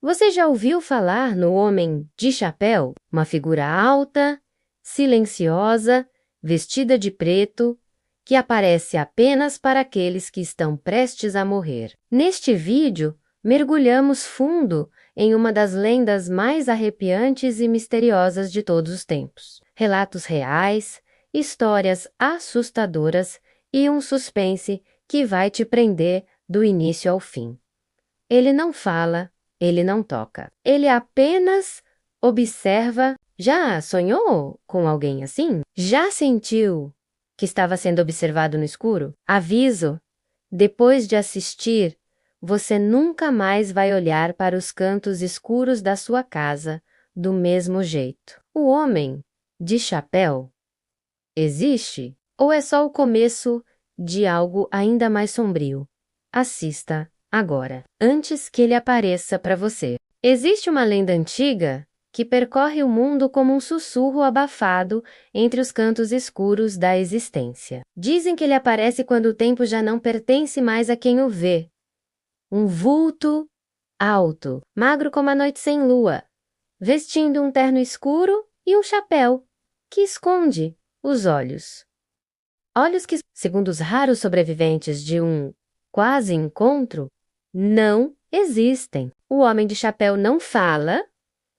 Você já ouviu falar no homem de chapéu? Uma figura alta, silenciosa, vestida de preto, que aparece apenas para aqueles que estão prestes a morrer. Neste vídeo, mergulhamos fundo em uma das lendas mais arrepiantes e misteriosas de todos os tempos. Relatos reais, histórias assustadoras e um suspense que vai te prender do início ao fim. Ele não fala, ele não toca. Ele apenas observa. Já sonhou com alguém assim? Já sentiu que estava sendo observado no escuro? Aviso: depois de assistir, você nunca mais vai olhar para os cantos escuros da sua casa do mesmo jeito. O homem de chapéu existe? Ou é só o começo de algo ainda mais sombrio? Assista agora, antes que ele apareça para você. Existe uma lenda antiga que percorre o mundo como um sussurro abafado entre os cantos escuros da existência. Dizem que ele aparece quando o tempo já não pertence mais a quem o vê. Um vulto alto, magro como a noite sem lua, vestindo um terno escuro e um chapéu que esconde os olhos. Olhos que, segundo os raros sobreviventes de um quase encontro, não existem. O homem de chapéu não fala,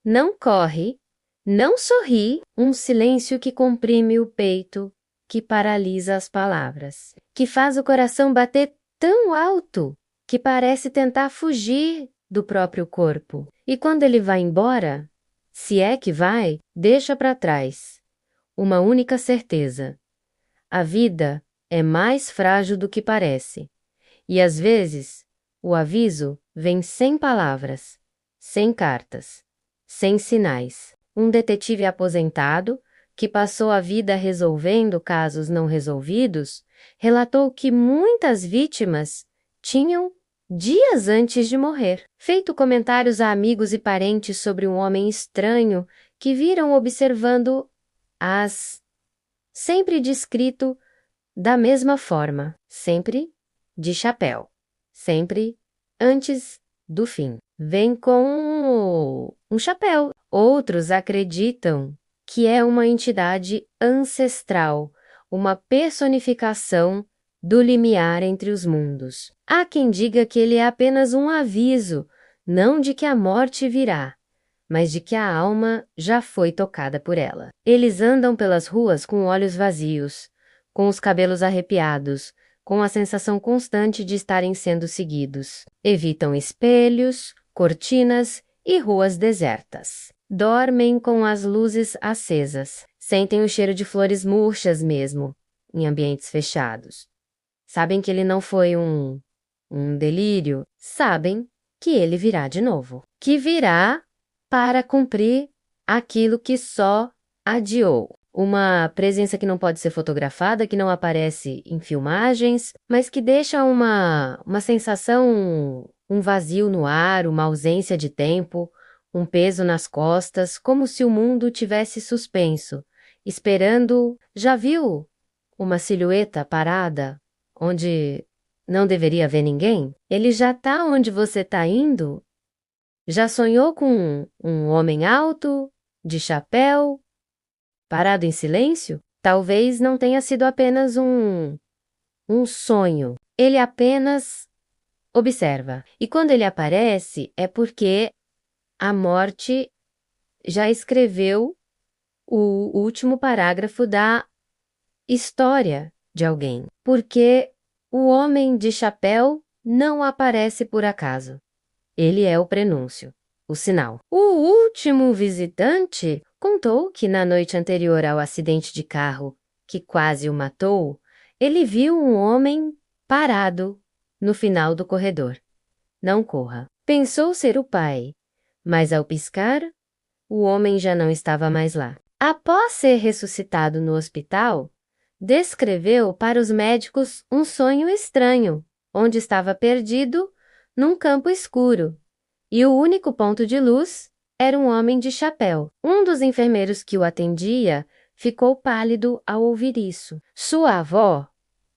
não corre, não sorri, um silêncio que comprime o peito, que paralisa as palavras, que faz o coração bater tão alto que parece tentar fugir do próprio corpo. E quando ele vai embora, se é que vai, deixa para trás uma única certeza: a vida é mais frágil do que parece. E às vezes, o aviso vem sem palavras, sem cartas, sem sinais. Um detetive aposentado, que passou a vida resolvendo casos não resolvidos, relatou que muitas vítimas tinham dias antes de morrer feito comentários a amigos e parentes sobre um homem estranho que viram observando sempre descrito da mesma forma, sempre de chapéu, sempre antes do fim. Vem com um chapéu. Outros acreditam que é uma entidade ancestral, uma personificação do limiar entre os mundos. Há quem diga que ele é apenas um aviso, não de que a morte virá, mas de que a alma já foi tocada por ela. Eles andam pelas ruas com olhos vazios, com os cabelos arrepiados, com a sensação constante de estarem sendo seguidos. Evitam espelhos, cortinas e ruas desertas. Dormem com as luzes acesas. Sentem o cheiro de flores murchas mesmo, em ambientes fechados. Sabem que ele não foi um delírio. Sabem que ele virá de novo. Que virá para cumprir aquilo que só adiou. Uma presença que não pode ser fotografada, que não aparece em filmagens, mas que deixa uma sensação, um vazio no ar, uma ausência de tempo, um peso nas costas, como se o mundo tivesse suspenso, esperando. Já viu uma silhueta parada, onde não deveria haver ninguém? Ele já está onde você está indo? Já sonhou com um homem alto, de chapéu, parado em silêncio? Talvez não tenha sido apenas um sonho. Ele apenas observa. E quando ele aparece, é porque a morte já escreveu o último parágrafo da história de alguém. Porque o homem de chapéu não aparece por acaso. Ele é o prenúncio, o sinal. O último visitante contou que na noite anterior ao acidente de carro que quase o matou, ele viu um homem parado no final do corredor. Não corra. Pensou ser o pai, mas ao piscar, o homem já não estava mais lá. Após ser ressuscitado no hospital, descreveu para os médicos um sonho estranho, onde estava perdido num campo escuro, e o único ponto de luz era um homem de chapéu. Um dos enfermeiros que o atendia ficou pálido ao ouvir isso. Sua avó,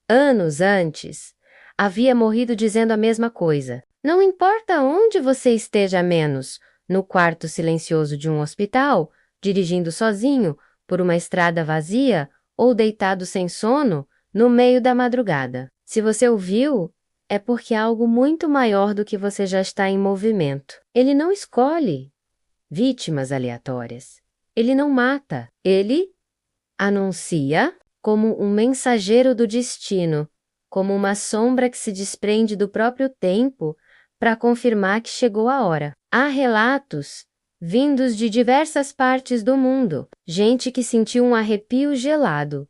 anos antes, havia morrido dizendo a mesma coisa. Não importa onde você esteja, menos no quarto silencioso de um hospital, dirigindo sozinho por uma estrada vazia ou deitado sem sono no meio da madrugada. Se você ouviu, é porque há algo muito maior do que você já está em movimento. Ele não escolhe vítimas aleatórias. Ele não mata. Ele anuncia como um mensageiro do destino, como uma sombra que se desprende do próprio tempo para confirmar que chegou a hora. Há relatos vindos de diversas partes do mundo, gente que sentiu um arrepio gelado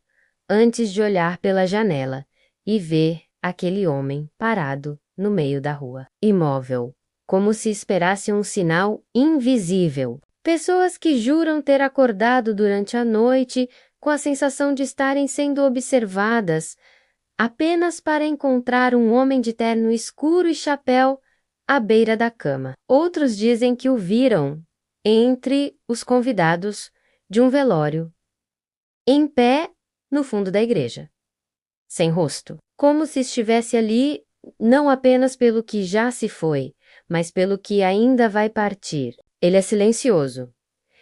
antes de olhar pela janela e ver aquele homem parado no meio da rua, imóvel, como se esperasse um sinal invisível. Pessoas que juram ter acordado durante a noite com a sensação de estarem sendo observadas apenas para encontrar um homem de terno escuro e chapéu à beira da cama. Outros dizem que o viram entre os convidados de um velório, em pé no fundo da igreja, sem rosto, como se estivesse ali não apenas pelo que já se foi, mas pelo que ainda vai partir. Ele é silencioso,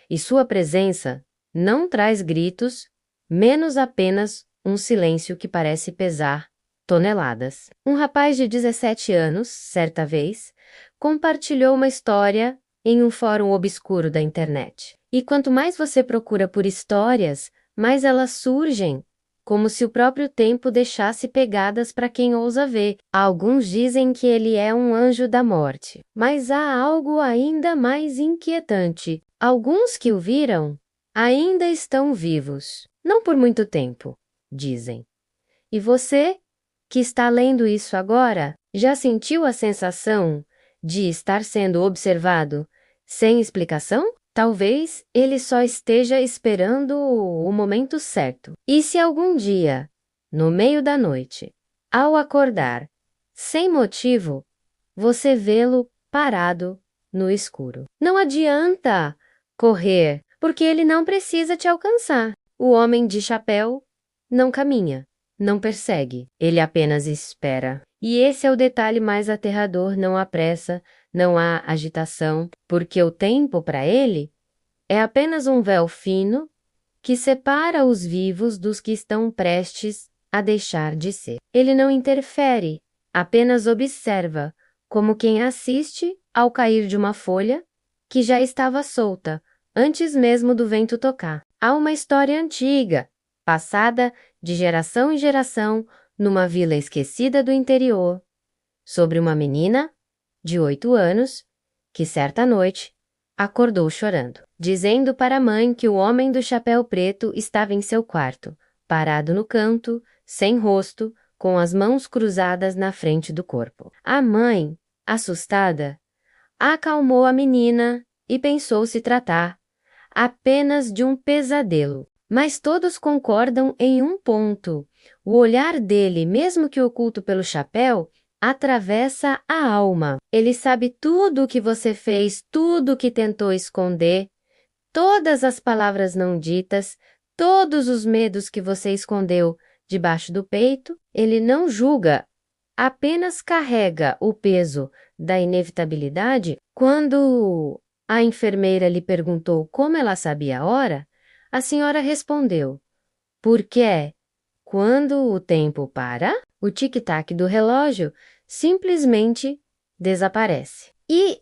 e sua presença não traz gritos, menos apenas um silêncio que parece pesar toneladas. Um rapaz de 17 anos, certa vez, compartilhou uma história em um fórum obscuro da internet. E quanto mais você procura por histórias, mais elas surgem, como se o próprio tempo deixasse pegadas para quem ousa ver. Alguns dizem que ele é um anjo da morte, mas há algo ainda mais inquietante. Alguns que o viram ainda estão vivos, não por muito tempo, dizem. E você, que está lendo isso agora, já sentiu a sensação de estar sendo observado sem explicação? Talvez ele só esteja esperando o momento certo. E se algum dia, no meio da noite, ao acordar, sem motivo, você vê-lo parado no escuro? Não adianta correr, porque ele não precisa te alcançar. O homem de chapéu não caminha, não persegue, ele apenas espera. E esse é o detalhe mais aterrador: não há pressa, não há agitação, porque o tempo para ele é apenas um véu fino que separa os vivos dos que estão prestes a deixar de ser. Ele não interfere, apenas observa, como quem assiste ao cair de uma folha que já estava solta antes mesmo do vento tocar. Há uma história antiga, passada de geração em geração numa vila esquecida do interior, sobre uma menina de 8 anos que certa noite acordou chorando, dizendo para a mãe que o homem do chapéu preto estava em seu quarto, parado no canto, sem rosto, com as mãos cruzadas na frente do corpo. A mãe, assustada, acalmou a menina e pensou se tratar apenas de um pesadelo. Mas todos concordam em um ponto: o olhar dele, mesmo que oculto pelo chapéu, atravessa a alma. Ele sabe tudo o que você fez, tudo o que tentou esconder, todas as palavras não ditas, todos os medos que você escondeu debaixo do peito. Ele não julga, apenas carrega o peso da inevitabilidade. Quando a enfermeira lhe perguntou como ela sabia a hora, a senhora respondeu: porque quando o tempo para, o tic-tac do relógio simplesmente desaparece. E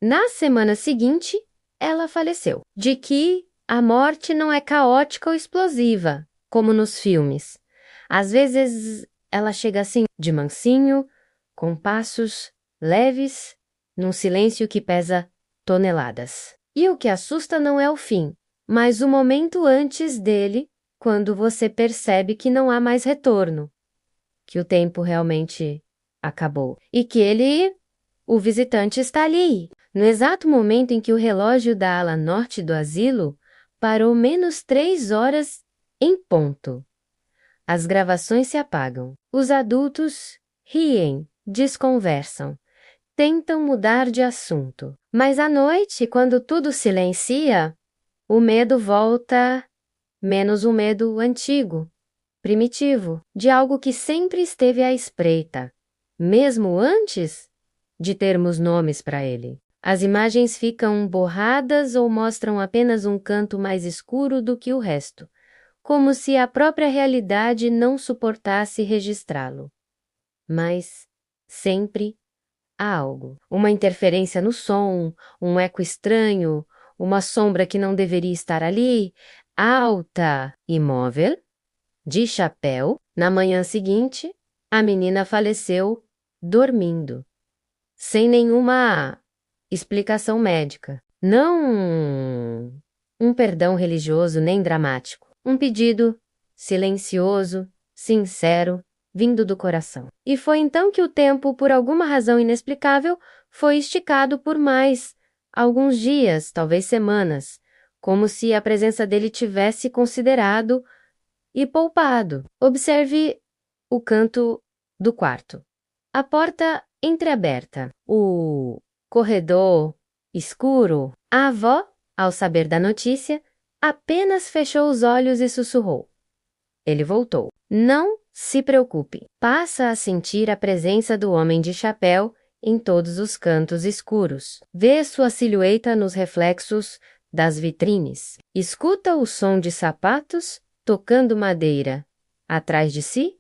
na semana seguinte, ela faleceu. De que a morte não é caótica ou explosiva, como nos filmes. Às vezes ela chega assim, de mansinho, com passos leves, num silêncio que pesa toneladas. E o que assusta não é o fim, mas o momento antes dele, quando você percebe que não há mais retorno, que o tempo realmente acabou e que o visitante, está ali. No exato momento em que o relógio da ala norte do asilo parou menos 3 horas em ponto. As gravações se apagam. Os adultos riem, desconversam, tentam mudar de assunto. Mas à noite, quando tudo silencia, o medo volta, menos o medo antigo, primitivo, de algo que sempre esteve à espreita, mesmo antes de termos nomes para ele. As imagens ficam borradas ou mostram apenas um canto mais escuro do que o resto, como se a própria realidade não suportasse registrá-lo. Mas sempre há algo. Uma interferência no som, um eco estranho, uma sombra que não deveria estar ali, alta, imóvel, de chapéu. Na manhã seguinte, a menina faleceu dormindo, sem nenhuma explicação médica. Não um perdão religioso nem dramático. Um pedido silencioso, sincero, vindo do coração. E foi então que o tempo, por alguma razão inexplicável, foi esticado por mais alguns dias, talvez semanas, como se a presença dele tivesse considerado e poupado. Observe o canto do quarto. A porta entreaberta, o corredor escuro. A avó, ao saber da notícia, apenas fechou os olhos e sussurrou. Ele voltou. Não se preocupe. Passa a sentir a presença do homem de chapéu em todos os cantos escuros. Vê sua silhueta nos reflexos das vitrines. Escuta o som de sapatos tocando madeira atrás de si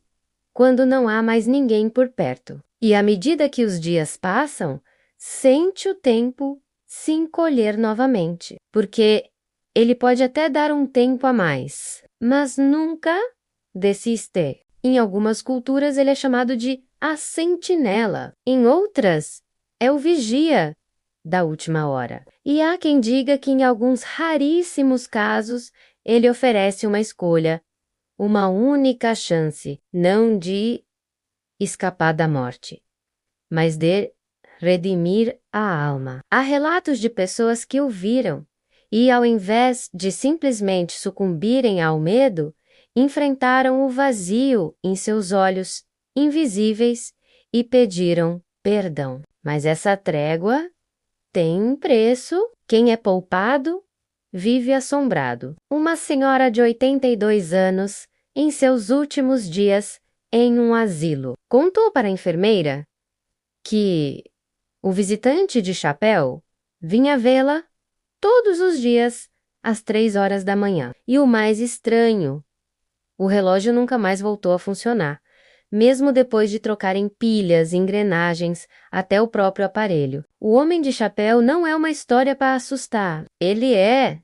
quando não há mais ninguém por perto. E à medida que os dias passam, sente o tempo se encolher novamente, porque ele pode até dar um tempo a mais, mas nunca desiste. Em algumas culturas ele é chamado de a sentinela, em outras é o vigia da última hora. E há quem diga que em alguns raríssimos casos ele oferece uma escolha, uma única chance, não de escapar da morte, mas de redimir a alma. Há relatos de pessoas que o viram e, ao invés de simplesmente sucumbirem ao medo, enfrentaram o vazio em seus olhos invisíveis e pediram perdão. Mas essa trégua tem um preço. Quem é poupado vive assombrado. Uma senhora de 82 anos, em seus últimos dias em um asilo, contou para a enfermeira que o visitante de chapéu vinha vê-la todos os dias às 3 horas da manhã. E o mais estranho, o relógio nunca mais voltou a funcionar, mesmo depois de trocarem pilhas, engrenagens, até o próprio aparelho. O homem de chapéu não é uma história para assustar, ele é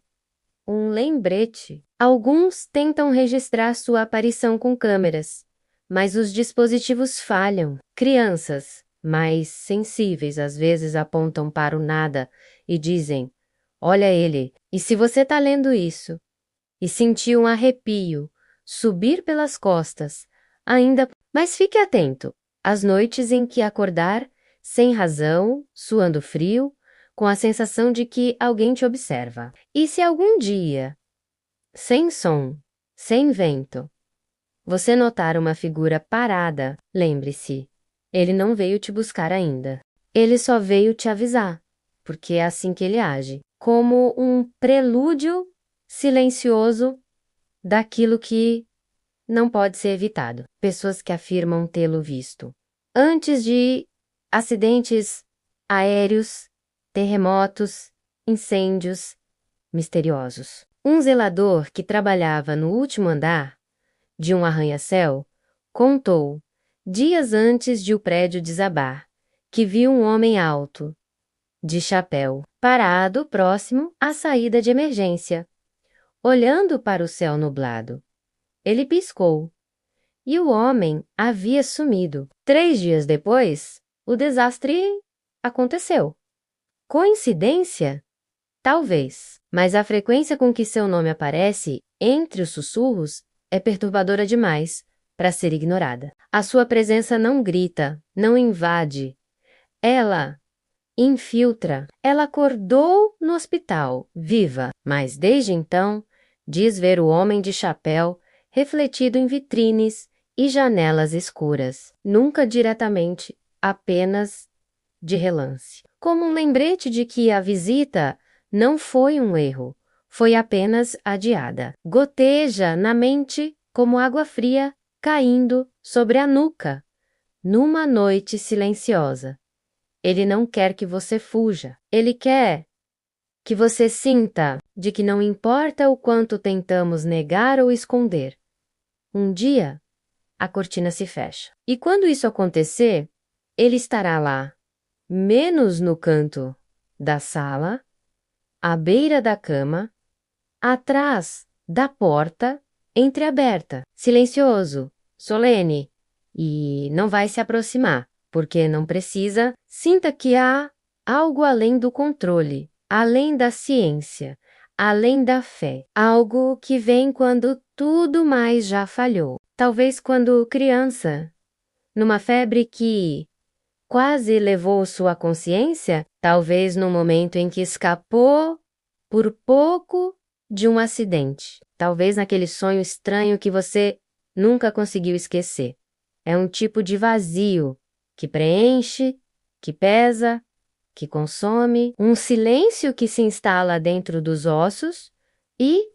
um lembrete. Alguns tentam registrar sua aparição com câmeras, mas os dispositivos falham. Crianças, mais sensíveis, às vezes apontam para o nada e dizem: olha ele. E se você está lendo isso e sentiu um arrepio subir pelas costas, mas fique atento às noites em que acordar sem razão, suando frio, com a sensação de que alguém te observa. E se algum dia, sem som, sem vento, você notar uma figura parada, lembre-se, ele não veio te buscar ainda. Ele só veio te avisar, porque é assim que ele age, como um prelúdio silencioso daquilo que não pode ser evitado. Pessoas que afirmam tê-lo visto. Antes de acidentes aéreos, terremotos, incêndios misteriosos. Um zelador que trabalhava no último andar de um arranha-céu contou, dias antes de o prédio desabar, que viu um homem alto, de chapéu, parado próximo à saída de emergência, olhando para o céu nublado. Ele piscou, e o homem havia sumido. 3 dias depois, o desastre aconteceu. Coincidência? Talvez, mas a frequência com que seu nome aparece entre os sussurros é perturbadora demais para ser ignorada. A sua presença não grita, não invade. Ela infiltra. Ela acordou no hospital, viva, mas desde então diz ver o homem de chapéu refletido em vitrines e janelas escuras, nunca diretamente, apenas de relance. Como um lembrete de que a visita não foi um erro, foi apenas adiada. Goteja na mente como água fria caindo sobre a nuca, numa noite silenciosa. Ele não quer que você fuja. Ele quer que você sinta de que não importa o quanto tentamos negar ou esconder. Um dia, a cortina se fecha. E quando isso acontecer, ele estará lá, menos no canto da sala, à beira da cama, atrás da porta entreaberta, silencioso, solene, e não vai se aproximar, porque não precisa. Sinta que há algo além do controle, além da ciência, além da fé, algo que vem quando tudo mais já falhou. Talvez quando criança, numa febre que quase levou sua consciência, talvez no momento em que escapou por pouco de um acidente, talvez naquele sonho estranho que você nunca conseguiu esquecer. É um tipo de vazio que preenche, que pesa, que consome, um silêncio que se instala dentro dos ossos e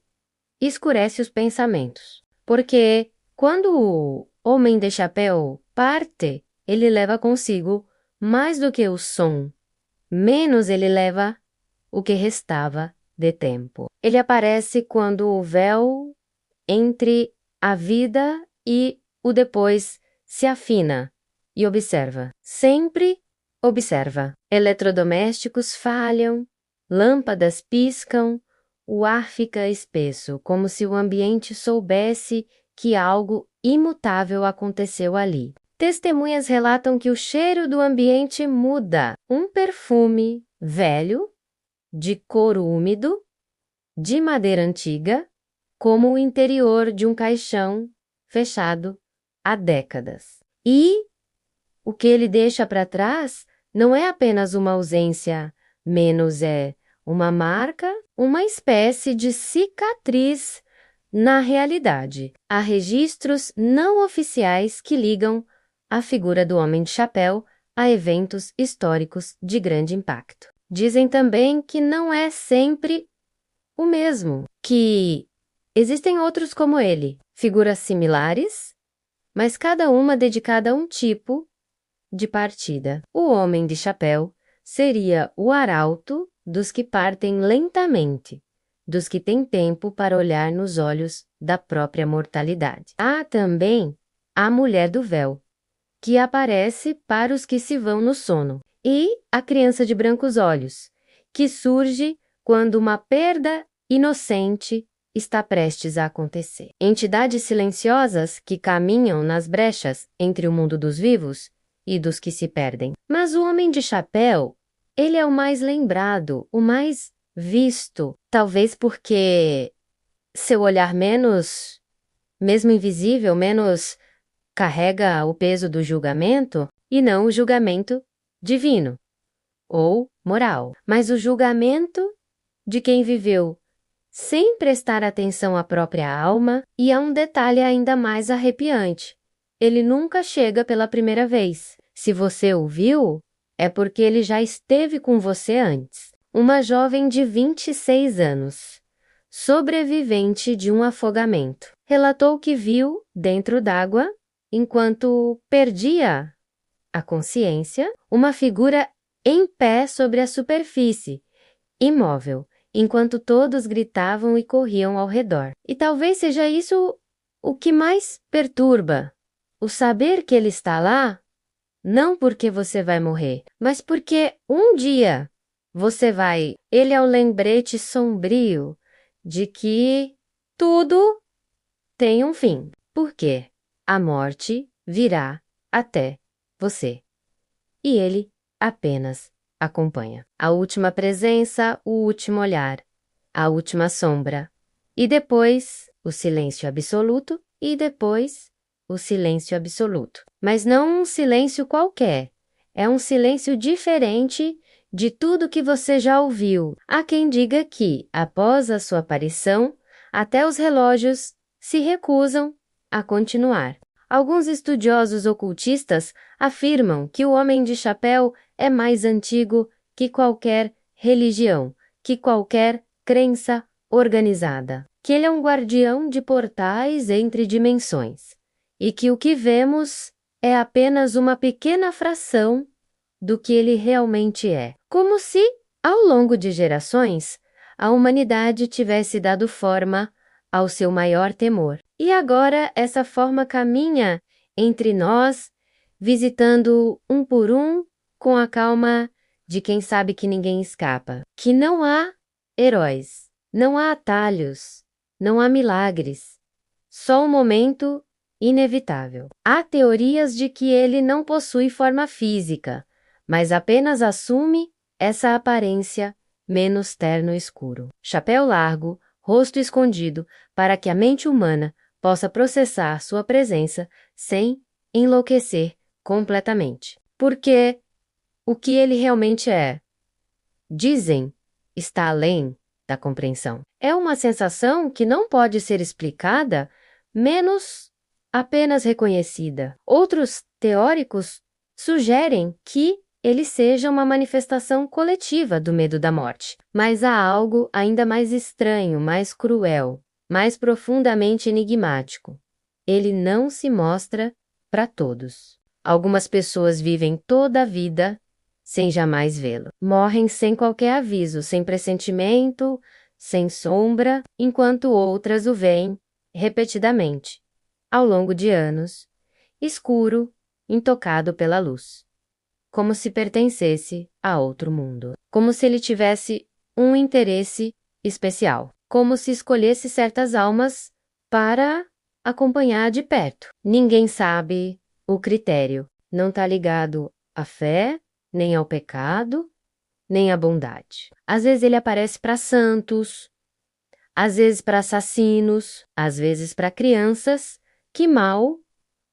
escurece os pensamentos. Porque quando o homem de chapéu parte, ele leva consigo mais do que o som, menos ele leva o que restava de tempo. Ele aparece quando o véu entre a vida e o depois se afina e observa. Sempre observa. Eletrodomésticos falham, lâmpadas piscam, o ar fica espesso, como se o ambiente soubesse que algo imutável aconteceu ali. Testemunhas relatam que o cheiro do ambiente muda. Um perfume velho, de couro úmido, de madeira antiga, como o interior de um caixão fechado há décadas. E o que ele deixa para trás não é apenas uma ausência, menos é uma marca, uma espécie de cicatriz na realidade. Há registros não oficiais que ligam a figura do homem de chapéu a eventos históricos de grande impacto. Dizem também que não é sempre o mesmo, que existem outros como ele, figuras similares, mas cada uma dedicada a um tipo de partida. O homem de chapéu seria o arauto dos que partem lentamente, dos que têm tempo para olhar nos olhos da própria mortalidade. Há também a mulher do véu, que aparece para os que se vão no sono, e a criança de brancos olhos, que surge quando uma perda inocente está prestes a acontecer. Entidades silenciosas que caminham nas brechas entre o mundo dos vivos e dos que se perdem. Mas o homem de chapéu, ele é o mais lembrado, o mais visto, talvez porque seu olhar menos, mesmo invisível, menos carrega o peso do julgamento e não o julgamento divino ou moral, mas o julgamento de quem viveu sem prestar atenção à própria alma. E há um detalhe ainda mais arrepiante. Ele nunca chega pela primeira vez. Se você o viu, é porque ele já esteve com você antes. Uma jovem de 26 anos, sobrevivente de um afogamento, relatou que viu, dentro d'água, enquanto perdia a consciência, uma figura em pé sobre a superfície, imóvel, enquanto todos gritavam e corriam ao redor. E talvez seja isso o que mais perturba, o saber que ele está lá, não porque você vai morrer, mas porque um dia você vai. Ele é o lembrete sombrio de que tudo tem um fim. Por quê? A morte virá até você. E ele apenas acompanha. A última presença, o último olhar, a última sombra. E depois, o silêncio absoluto, e depois, o silêncio absoluto. Mas não um silêncio qualquer. É um silêncio diferente de tudo que você já ouviu. Há quem diga que, após a sua aparição, até os relógios se recusam a continuar. Alguns estudiosos ocultistas afirmam que o homem de chapéu é mais antigo que qualquer religião, que qualquer crença organizada, que ele é um guardião de portais entre dimensões, e que o que vemos é apenas uma pequena fração do que ele realmente é. Como se, ao longo de gerações, a humanidade tivesse dado forma ao seu maior temor. E agora essa forma caminha entre nós, visitando um por um, com a calma de quem sabe que ninguém escapa. Que não há heróis, não há atalhos, não há milagres. Só um momento inevitável. Há teorias de que ele não possui forma física, mas apenas assume essa aparência menos terno e escuro. Chapéu largo, rosto escondido, para que a mente humana possa processar sua presença sem enlouquecer completamente. Porque o que ele realmente é, dizem, está além da compreensão. É uma sensação que não pode ser explicada, menos apenas reconhecida. Outros teóricos sugerem que ele seja uma manifestação coletiva do medo da morte. Mas há algo ainda mais estranho, mais cruel, mais profundamente enigmático. Ele não se mostra para todos. Algumas pessoas vivem toda a vida sem jamais vê-lo. Morrem sem qualquer aviso, sem pressentimento, sem sombra, enquanto outras o veem repetidamente, ao longo de anos, escuro, intocado pela luz, como se pertencesse a outro mundo, como se ele tivesse um interesse especial, como se escolhesse certas almas para acompanhar de perto. Ninguém sabe o critério, não está ligado à fé, nem ao pecado, nem à bondade. Às vezes ele aparece para santos, às vezes para assassinos, às vezes para crianças que mal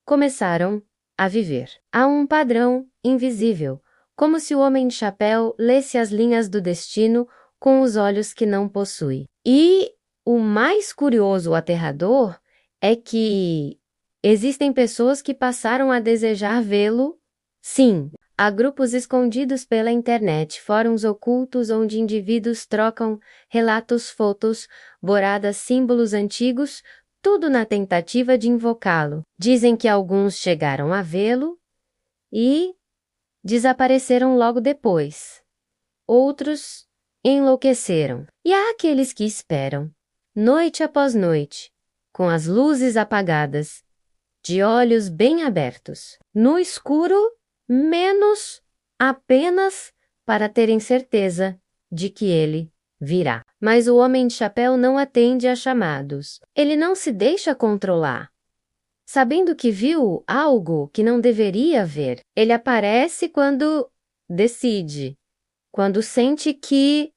começaram a viver. Há um padrão invisível, como se o homem de chapéu lesse as linhas do destino com os olhos que não possui. E o mais curioso, o aterrador, é que existem pessoas que passaram a desejar vê-lo, sim. Há grupos escondidos pela internet, fóruns ocultos onde indivíduos trocam relatos, fotos, boradas, símbolos antigos, tudo na tentativa de invocá-lo. Dizem que alguns chegaram a vê-lo e desapareceram logo depois. Outros enlouqueceram. E há aqueles que esperam, noite após noite, com as luzes apagadas, de olhos bem abertos, no escuro, menos apenas para terem certeza de que ele virá. Mas o homem de chapéu não atende a chamados. Ele não se deixa controlar. Sabendo que viu algo que não deveria ver, ele aparece quando decide, quando sente que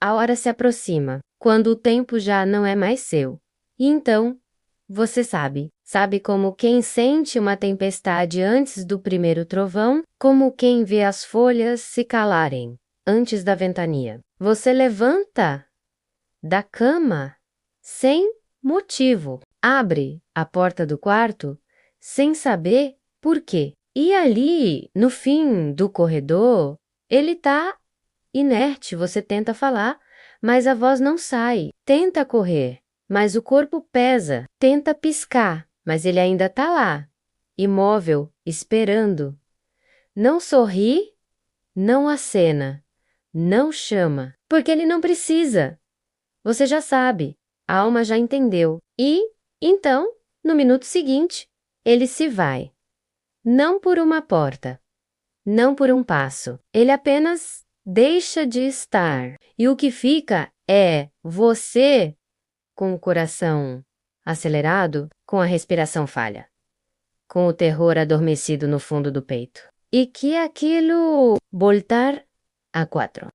a hora se aproxima, quando o tempo já não é mais seu. E então, você sabe como quem sente uma tempestade antes do primeiro trovão, como quem vê as folhas se calarem antes da ventania. Você levanta da cama sem motivo, abre a porta do quarto sem saber por quê. E ali, no fim do corredor, ele tá inerte, você tenta falar, mas a voz não sai. Tenta correr, mas o corpo pesa. Tenta piscar, mas ele ainda tá lá, imóvel, esperando. Não sorri, não acena, não chama, porque ele não precisa. Você já sabe, a alma já entendeu. E, então, no minuto seguinte, ele se vai. Não por uma porta, não por um passo. Ele apenas deixa de estar. E o que fica é você com o coração acelerado, com a respiração falha, com o terror adormecido no fundo do peito. E que aquilo voltar a 4.